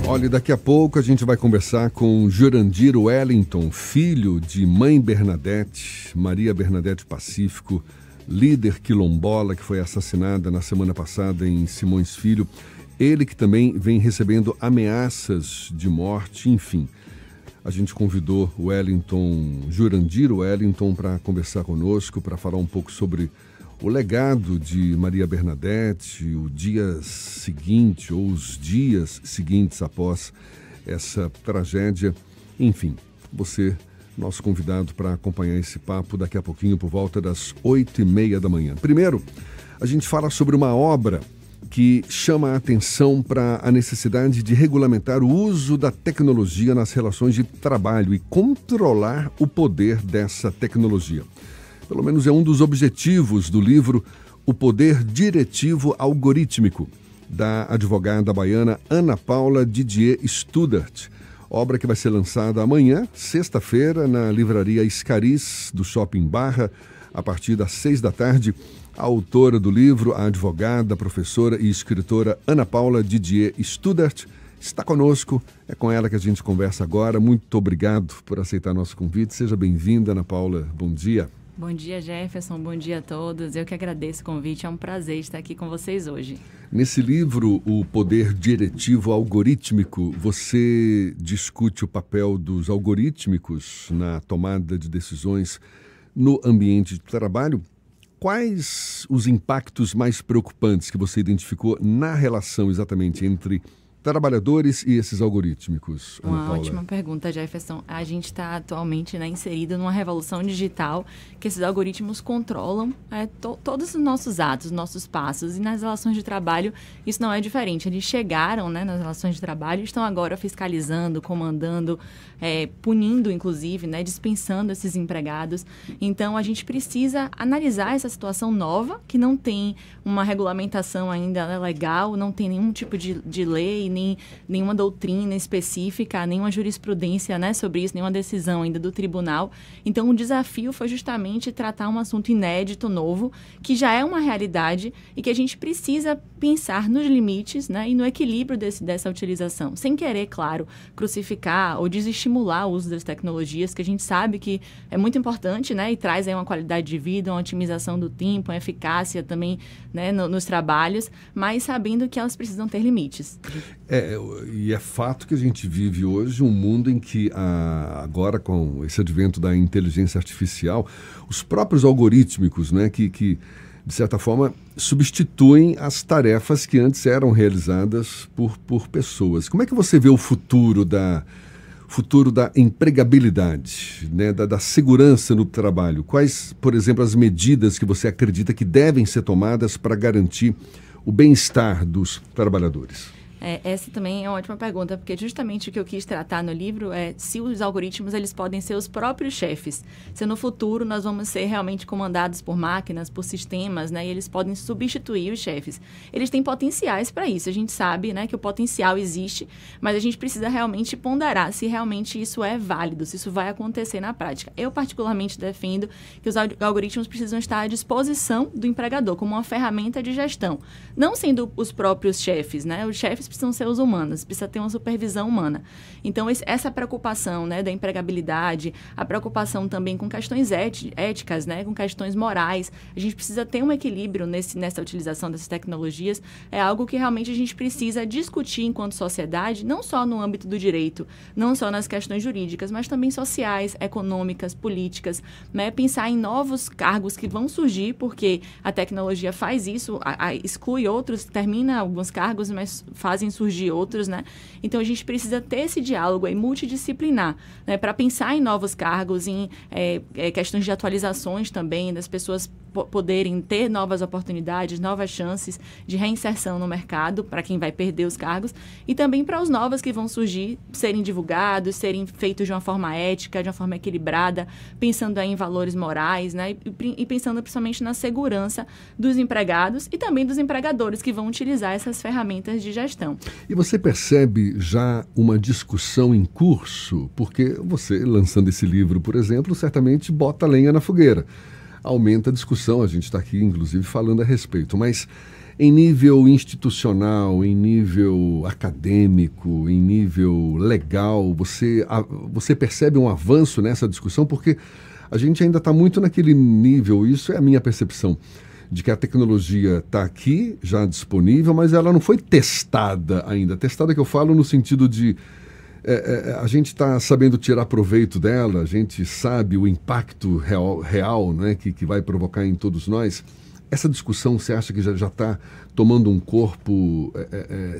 Olha, daqui a pouco a gente vai conversar com Jurandir Wellington, filho de mãe Bernadette, Maria Bernadette Pacífico, líder quilombola que foi assassinada na semana passada em Simões Filho. Ele que também vem recebendo ameaças de morte, enfim. A gente convidou o Jurandir Wellington para conversar conosco, para falar um pouco sobre o legado de Maria Bernadette, o dia seguinte ou os dias seguintes após essa tragédia. Enfim, você, nosso convidado para acompanhar esse papo daqui a pouquinho por volta das 8h30 da manhã. Primeiro, a gente fala sobre uma obra que chama a atenção para a necessidade de regulamentar o uso da tecnologia nas relações de trabalho e controlar o poder dessa tecnologia. Pelo menos é um dos objetivos do livro O Poder Diretivo Algorítmico, da advogada baiana Ana Paula Didier Studart. Obra que vai ser lançada amanhã, sexta-feira, na livraria Escariz, do Shopping Barra, a partir das 6 da tarde. A autora do livro, a advogada, professora e escritora Ana Paula Didier Studart, está conosco. É com ela que a gente conversa agora. Muito obrigado por aceitar nosso convite. Seja bem-vinda, Ana Paula. Bom dia. Bom dia, Jefferson. Bom dia a todos. Eu que agradeço o convite. É um prazer estar aqui com vocês hoje. Nesse livro, O Poder Diretivo Algorítmico, você discute o papel dos algorítmicos na tomada de decisões no ambiente de trabalho. Quais os impactos mais preocupantes que você identificou na relação exatamente entre trabalhadores e esses algorítmicos, Ana Paula? Uma ótima pergunta, Jefferson. A gente está atualmente inserido numa revolução digital que esses algoritmos controlam todos os nossos atos, nossos passos. E nas relações de trabalho isso não é diferente. Eles chegaram nas relações de trabalho e estão agora fiscalizando, comandando, punindo, inclusive, dispensando esses empregados. Então, a gente precisa analisar essa situação nova, que não tem uma regulamentação ainda legal, não tem nenhum tipo de lei, nenhuma doutrina específica, nenhuma jurisprudência sobre isso, nenhuma decisão ainda do tribunal. Então, o desafio foi justamente tratar um assunto inédito, novo, que já é uma realidade e que a gente precisa pensar nos limites e no equilíbrio dessa utilização, sem querer, claro, crucificar ou desestimular o uso das tecnologias, que a gente sabe que é muito importante e traz aí uma qualidade de vida, uma otimização do tempo, uma eficácia também nos trabalhos, mas sabendo que elas precisam ter limites. E é fato que a gente vive hoje um mundo em que, agora com esse advento da inteligência artificial, os próprios algorítmicos, que de certa forma substituem as tarefas que antes eram realizadas por pessoas. Como é que você vê o futuro da empregabilidade, da segurança no trabalho? Quais, por exemplo, as medidas que você acredita que devem ser tomadas para garantir o bem-estar dos trabalhadores? Essa também é uma ótima pergunta, porque justamente o que eu quis tratar no livro é se os algoritmos eles podem ser os próprios chefes. Se no futuro nós vamos ser realmente comandados por máquinas, por sistemas, e eles podem substituir os chefes. Eles têm potenciais para isso. A gente sabe que o potencial existe, mas a gente precisa realmente ponderar se realmente isso é válido, se isso vai acontecer na prática. Eu particularmente defendo que os algoritmos precisam estar à disposição do empregador como uma ferramenta de gestão, não sendo os próprios chefes, Os chefes precisam ser os humanos, precisa ter uma supervisão humana. Então, essa preocupação da empregabilidade, a preocupação também com questões éticas, com questões morais, a gente precisa ter um equilíbrio nessa utilização dessas tecnologias, é algo que realmente a gente precisa discutir enquanto sociedade, não só no âmbito do direito, não só nas questões jurídicas, mas também sociais, econômicas, políticas, pensar em novos cargos que vão surgir, porque a tecnologia faz isso, exclui outros, termina alguns cargos, mas fazem surgir outros, Então, a gente precisa ter esse diálogo aí multidisciplinar, para pensar em novos cargos, em questões de atualizações também, das pessoas poderem ter novas oportunidades, novas chances de reinserção no mercado, para quem vai perder os cargos, e também para os novos que vão surgir, serem divulgados, serem feitos de uma forma ética, de uma forma equilibrada, pensando aí em valores morais, e pensando principalmente na segurança dos empregados e também dos empregadores que vão utilizar essas ferramentas de gestão. E você percebe já uma discussão em curso? Porque você, lançando esse livro, por exemplo, certamente bota lenha na fogueira. Aumenta a discussão, a gente está aqui, inclusive, falando a respeito. Mas em nível institucional, em nível acadêmico, em nível legal, você percebe um avanço nessa discussão? Porque a gente ainda está muito naquele nível, isso é a minha percepção, de que a tecnologia está aqui, já disponível, mas ela não foi testada ainda. Testada que eu falo no sentido de a gente está sabendo tirar proveito dela, a gente sabe o impacto real, né, que vai provocar em todos nós. Essa discussão, você acha que já está tomando um corpo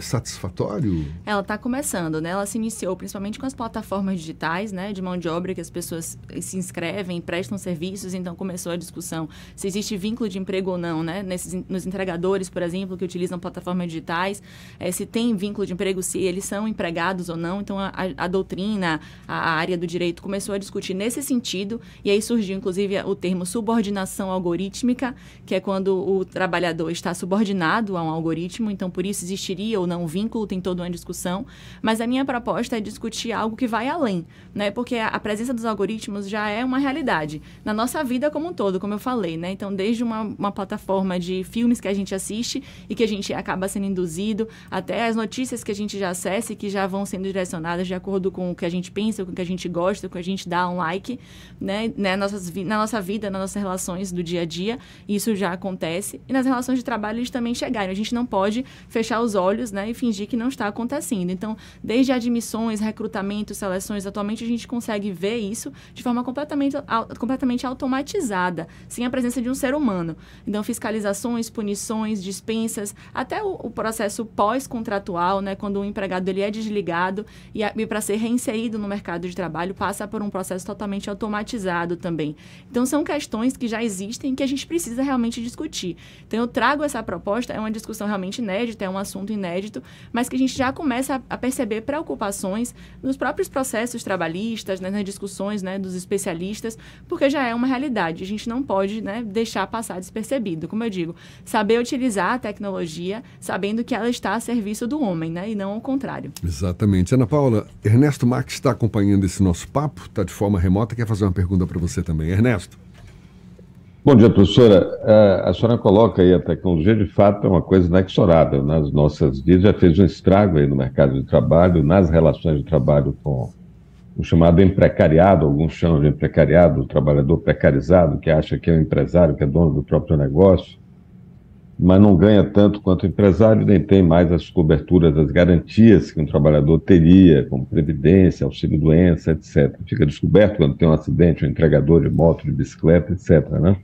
satisfatório? Ela está começando, né? Ela se iniciou principalmente com as plataformas digitais, né, de mão de obra, que as pessoas se inscrevem, prestam serviços, então começou a discussão se existe vínculo de emprego ou não, né? Nos entregadores, por exemplo, que utilizam plataformas digitais, se tem vínculo de emprego, se eles são empregados ou não. Então a doutrina, a área do direito começou a discutir nesse sentido, e aí surgiu inclusive o termo subordinação algorítmica, que é quando o trabalhador está subordinado a um algoritmo, então por isso existiria ou não um vínculo, tem toda uma discussão, mas a minha proposta é discutir algo que vai além, né? Porque a presença dos algoritmos já é uma realidade na nossa vida como um todo, como eu falei, né? Então desde uma plataforma de filmes que a gente assiste e que a gente acaba sendo induzido, até as notícias que a gente já acessa e que já vão sendo direcionadas de acordo com o que a gente pensa, com o que a gente gosta, com o que a gente dá um like, né? Na nossa vida, nas nossas relações do dia a dia, isso já acontece, e nas relações de trabalho eles também chegaram. A gente não pode fechar os olhos, né, e fingir que não está acontecendo. Então, desde admissões, recrutamentos, seleções, atualmente a gente consegue ver isso de forma completamente automatizada, sem a presença de um ser humano. Então, fiscalizações, punições, dispensas, até o processo pós-contratual, né, quando o empregado ele é desligado e para ser reinserido no mercado de trabalho passa por um processo totalmente automatizado também. Então, são questões que já existem e que a gente precisa realmente discutir. Então, eu trago essa proposta, é uma discussão realmente inédita, é um assunto inédito, mas que a gente já começa a perceber preocupações nos próprios processos trabalhistas, né, nas discussões, né, dos especialistas, porque já é uma realidade. A gente não pode, né, deixar passar despercebido. Como eu digo, saber utilizar a tecnologia, sabendo que ela está a serviço do homem, né, e não ao contrário. Exatamente. Ana Paula, Ernesto Marques está acompanhando esse nosso papo, está de forma remota, quer fazer uma pergunta para você também. Ernesto. Bom dia, professora. A senhora coloca aí a tecnologia, de fato, é uma coisa inexorável nas nossas vidas, já fez um estrago aí no mercado de trabalho, nas relações de trabalho com o chamado emprecariado, alguns chamam de emprecariado, o trabalhador precarizado, que acha que é um empresário, que é dono do próprio negócio, mas não ganha tanto quanto o empresário, nem tem mais as coberturas, as garantias que um trabalhador teria, como previdência, auxílio-doença, etc. Fica descoberto quando tem um acidente, um entregador de moto, de bicicleta, etc., né?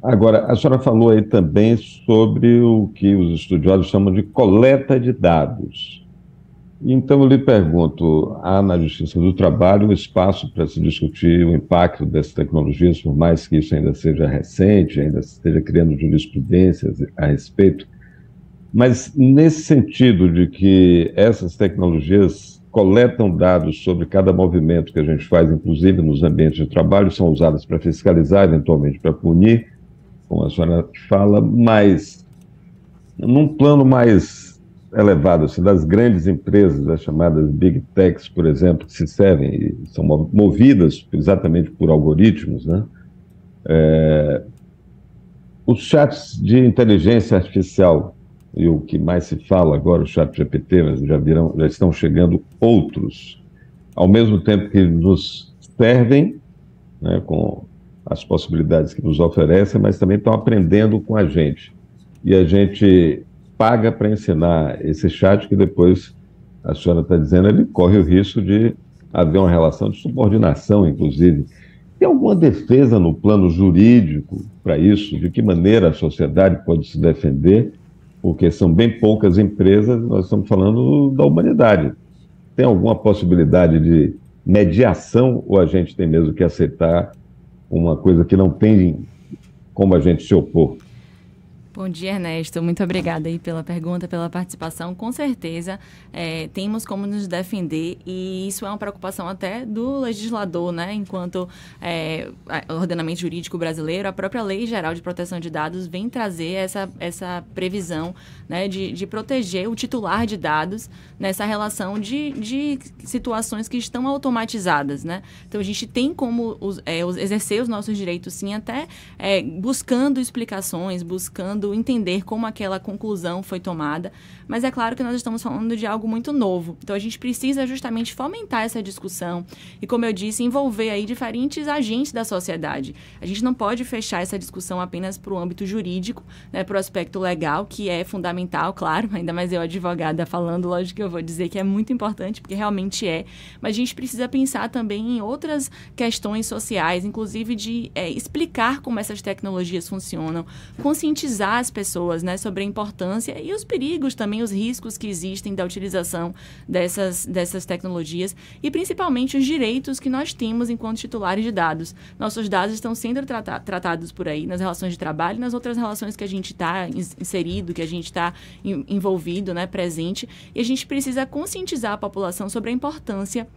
Agora, a senhora falou aí também sobre o que os estudiosos chamam de coleta de dados. Então, eu lhe pergunto, há na Justiça do Trabalho um espaço para se discutir o impacto dessas tecnologias, por mais que isso ainda seja recente, ainda esteja criando jurisprudências a respeito, mas nesse sentido de que essas tecnologias coletam dados sobre cada movimento que a gente faz, inclusive nos ambientes de trabalho, são usadas para fiscalizar, eventualmente para punir, como a senhora fala, mas num plano mais elevado, assim, das grandes empresas, as chamadas Big Techs, por exemplo, que se servem e são movidas exatamente por algoritmos, né? Os chats de inteligência artificial, e o que mais se fala agora, o chat GPT, mas já estão chegando outros, ao mesmo tempo que nos servem, né, com as possibilidades que nos oferecem, mas também estão aprendendo com a gente. E a gente paga para ensinar esse chat que depois, a senhora está dizendo, ele corre o risco de haver uma relação de subordinação, inclusive. Tem alguma defesa no plano jurídico para isso? De que maneira a sociedade pode se defender? Porque são bem poucas empresas, nós estamos falando da humanidade. Tem alguma possibilidade de mediação ou a gente tem mesmo que aceitar uma coisa que não tem como a gente se opor? Bom dia, Ernesto. Muito obrigada aí pela pergunta, pela participação. Com certeza, temos como nos defender e isso é uma preocupação até do legislador, né? Enquanto o ordenamento jurídico brasileiro, a própria Lei Geral de Proteção de Dados vem trazer essa previsão, né, de proteger o titular de dados nessa relação de situações que estão automatizadas, né? Então, a gente tem como exercer os nossos direitos, sim, até buscando explicações, buscando tentando entender como aquela conclusão foi tomada, mas é claro que nós estamos falando de algo muito novo, então a gente precisa justamente fomentar essa discussão e, como eu disse, envolver aí diferentes agentes da sociedade. A gente não pode fechar essa discussão apenas para o âmbito jurídico, né, para o aspecto legal, que é fundamental, claro, ainda mais eu, advogada, falando, lógico que eu vou dizer que é muito importante, porque realmente é, mas a gente precisa pensar também em outras questões sociais, inclusive de explicar como essas tecnologias funcionam, conscientizar as pessoas, né, sobre a importância e os perigos também, os riscos que existem da utilização dessas tecnologias e principalmente os direitos que nós temos enquanto titulares de dados. Nossos dados estão sendo tratados por aí nas relações de trabalho e nas outras relações que a gente está inserido, que a gente está envolvido, né, presente, e a gente precisa conscientizar a população sobre a importância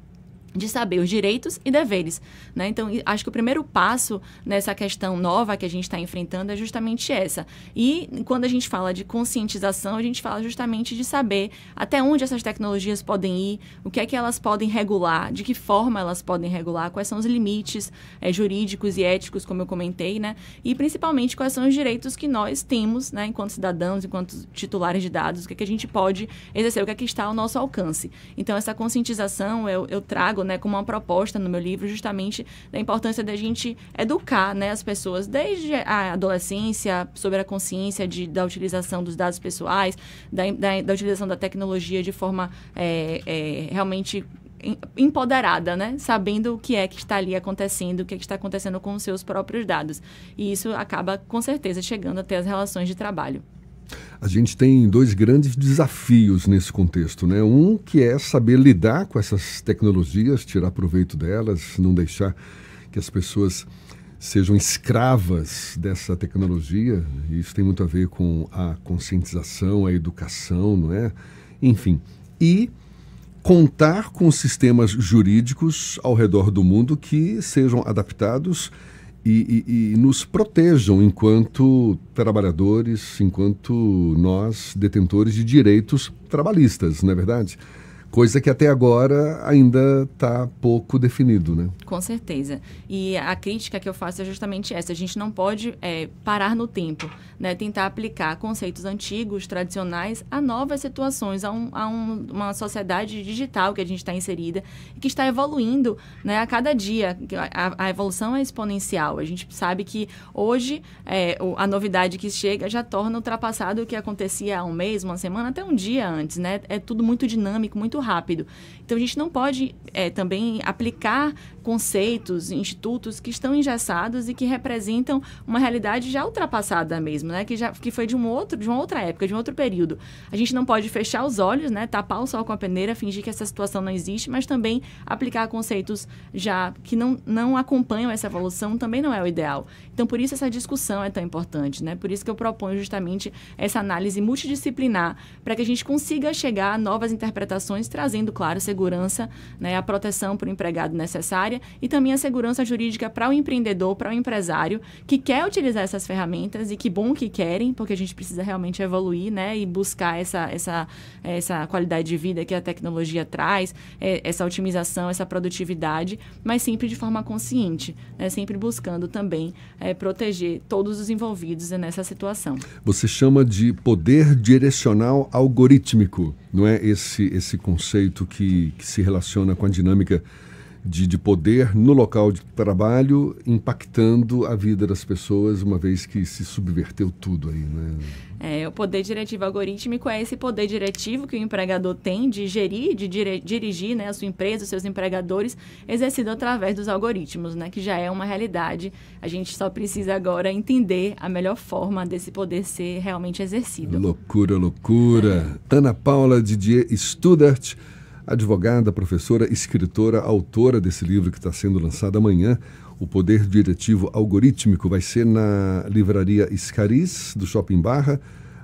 de saber os direitos e deveres, né? Então, acho que o primeiro passo nessa questão nova que a gente está enfrentando é justamente essa. E quando a gente fala de conscientização, a gente fala justamente de saber até onde essas tecnologias podem ir, o que é que elas podem regular, de que forma elas podem regular, quais são os limites jurídicos e éticos, como eu comentei, né? E principalmente quais são os direitos que nós temos, né, enquanto cidadãos, enquanto titulares de dados, o que é que a gente pode exercer, o que é que está ao nosso alcance. Então, essa conscientização eu trago, né, como uma proposta no meu livro, justamente da importância da gente educar, né, as pessoas desde a adolescência sobre a consciência da utilização dos dados pessoais, da utilização da tecnologia de forma realmente empoderada, né? Sabendo o que é que está ali acontecendo, o que é que está acontecendo com os seus próprios dados. E isso acaba, com certeza, chegando até as relações de trabalho. A gente tem dois grandes desafios nesse contexto, né? Um que é saber lidar com essas tecnologias, tirar proveito delas, não deixar que as pessoas sejam escravas dessa tecnologia. Isso tem muito a ver com a conscientização, a educação, não é? Enfim, e contar com sistemas jurídicos ao redor do mundo que sejam adaptados e nos protejam enquanto trabalhadores, enquanto nós, detentores de direitos trabalhistas, não é verdade? Coisa que até agora ainda está pouco definido, né? Com certeza. E a crítica que eu faço é justamente essa. A gente não pode parar no tempo, né? Tentar aplicar conceitos antigos, tradicionais, a novas situações, a uma sociedade digital que a gente está inserida e que está evoluindo, né, a cada dia. A evolução é exponencial. A gente sabe que hoje a novidade que chega já torna ultrapassado o que acontecia há um mês, uma semana, até um dia antes, né? É tudo muito dinâmico, muito rápido. Então, a gente não pode também aplicar conceitos, institutos que estão engessados e que representam uma realidade já ultrapassada mesmo, né? Que foi de uma outra época, de um outro período. A gente não pode fechar os olhos, né? Tapar o sol com a peneira, fingir que essa situação não existe, mas também aplicar conceitos já que não acompanham essa evolução também não é o ideal. Então, por isso essa discussão é tão importante, né? Por isso que eu proponho justamente essa análise multidisciplinar, para que a gente consiga chegar a novas interpretações, trazendo, claro, segurança, né? A proteção para o empregado necessária e também a segurança jurídica para o empreendedor, para o empresário que quer utilizar essas ferramentas e que bom que querem, porque a gente precisa realmente evoluir, né? E buscar essa qualidade de vida que a tecnologia traz, essa otimização, essa produtividade, mas sempre de forma consciente, né? Sempre buscando também proteger todos os envolvidos nessa situação. Você chama de poder direcional algorítmico, não é esse conceito que se relaciona com a dinâmica de poder no local de trabalho, impactando a vida das pessoas, uma vez que se subverteu tudo aí, né? O poder diretivo algorítmico é esse poder diretivo que o empregador tem de gerir, de dirigir, né, a sua empresa, os seus empregadores, exercido através dos algoritmos, né, que já é uma realidade. A gente só precisa agora entender a melhor forma desse poder ser realmente exercido. Loucura, loucura. Ana Paula Didier Studart, advogada, professora, escritora, autora desse livro que está sendo lançado amanhã. O Poder Diretivo Algorítmico vai ser na livraria Scariz, do Shopping Barra,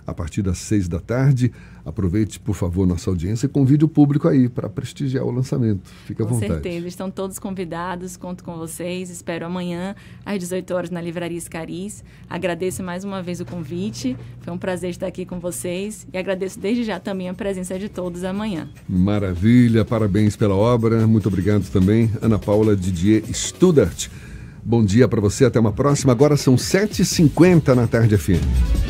a partir das 6 da tarde. Aproveite, por favor, nossa audiência e convide o público aí para prestigiar o lançamento. Fique à vontade. Com certeza, estão todos convidados, conto com vocês. Espero amanhã, às 18 horas, na livraria Scariz. Agradeço mais uma vez o convite. Foi um prazer estar aqui com vocês e agradeço desde já também a presença de todos amanhã. Maravilha, parabéns pela obra. Muito obrigado também, Ana Paula Didier Studart. Bom dia para você, até uma próxima. Agora são 7h50 na Tarde FM.